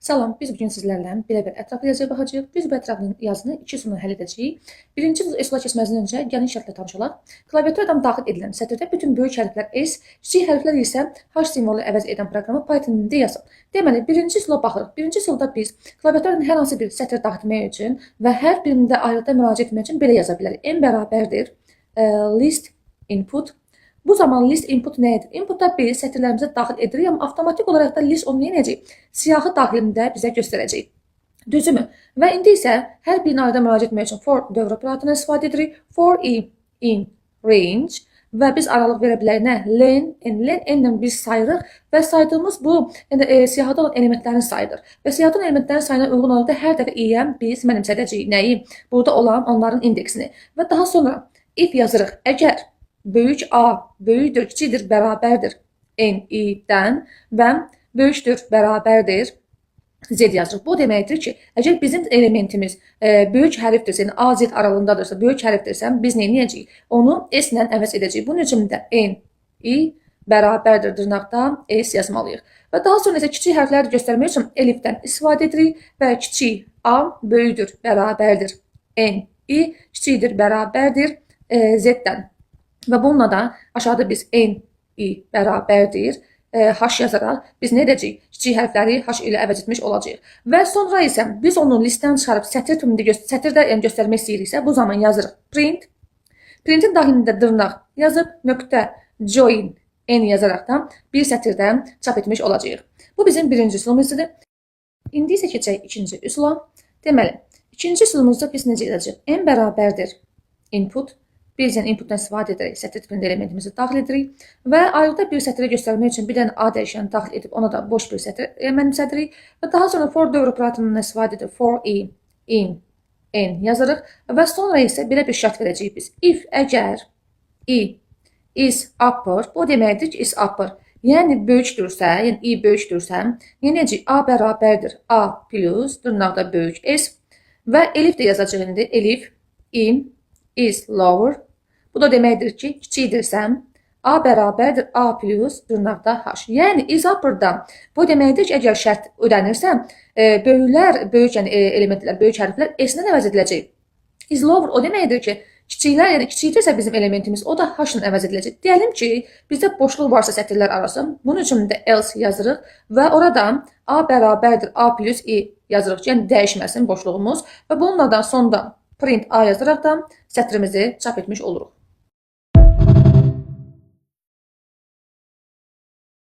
Salam, biz bugün sizlərlə belə bir ətraflı yazıya baxacağıq. Biz bu ətraflı yazını iki üsulla həll edəcəyik. Birinci üsula keçməzdən öncə gəlin şərtlə tanış olaq. Klaviaturadan daxil edilən sətirdə bütün böyük hərflər S, kiçik hərflər isə H simvolu əvəz edən proqramı Python dilində yazın. Deməli, birinci üsula baxırıq. Birinci üsulda biz klaviaturadan hər hansı bir sətir daxil etmək üçün və hər birində ayrıca müraciət etmək üçün belə yaza bilərik. N bərabərdir list input. Bu zaman list input nədir? Inputda biz sətirlərimizi daxil edirik, amma avtomatik olaraq da list onu neyəcək? Siyahı daxilində bizə göstərəcək. Düzümü? Və indi isə hər birini ayrıca müraciət etmək üçün for dövr operatorunu istifadə edirik. For in range və biz aralıq verə bilərik nə? Len ilə biz sayırıq və saydığımız bu siyahıda olan elementlərin sayıdır. Və siyahıda olan elementlərin sayına uyğun olaraq da hər dəfə i-yə biz mənimsədəcəyik nəyi? Burada olan onların indeksini. Və daha sonra if yazırıq. Əgər böyük A böyükdür, kiçikdir, bərabərdir n-i-dən və böyükdür, bərabərdir z yazırıq. Bu deməkdir ki, əgər bizim elementimiz böyük hərfdirsə, yəni A, Z aralığındadırsa, böyük hərfdirsə, biz nə edəcəyik? Onu S ilə əvəz edəcəyik. Bunun üçün də n-i bərabərdir dırnaqda S yazmalıyıq. Və daha sonra isə kiçik hərfləri göstərmək üçün elifdən istifadə edirik və kiçik A böyükdür, bərabərdir n-i, kiçikdir, bərabərdir Z-dən. Və bununla da aşağıda biz n-i bərabərdir h yazaraq biz nə edəcəyik? Kiçik hərfləri h ilə əvəz etmiş olacağıq. Və sonra isə biz onu listdən çıxarıb sətirdə göstərmək istəyiriksə, bu zaman yazırıq print. Printin daxilində dırnaq yazıb nöqtə join n yazaraqdan bir sətirdən çap etmiş olacağıq. Bu bizim birinci üsulumuzdur. İndi isə keçək ikinci üsula. Deməli, ikinci üsulumuzda biz necə edəcəyik? N bərabərdir input. Biz yəni inputdan istifadə edərək sətir tipində elementimizi daxil edirik və ayrıca bir sətirə göstərmək üçün bir dənə A dəyişəni daxil edib ona da boş bir sətir mənimsədirik və daha sonra for dövr operatorundan istifadə edib for in n yazırıq və sonra isə belə bir şərt verəcəyik biz. If əgər i is upper, bu deməkdir ki is upper, yəni böyükdürsə, yəni i böyükdürsə, yenəcək A bərabərdir A plus dırnaqda böyük S və elif də yazacaq indi. Elif in is lower. Bu da deməkdir ki, kiçikdirsə, A bərabərdir A plus dırnaqda H. Yəni, is upper'da bu deməkdir ki, əgər şərt ödənirsə, böyük yəni elementlər, böyük hərflər S-lə əvəz ediləcək. Is lower o deməkdir ki, kiçiklər, yəni kiçikdirsə bizim elementimiz, o da H-lə əvəz ediləcək. Deyəlim ki, bizdə boşluq varsa sətirlər arası, bunun üçün də else yazırıq və orada A bərabərdir A plus I yazırıq ki, yəni dəyişməsin boşluğumuz və bununla da sonda print A yazaraq da sətrimizi çap etmiş oluruq.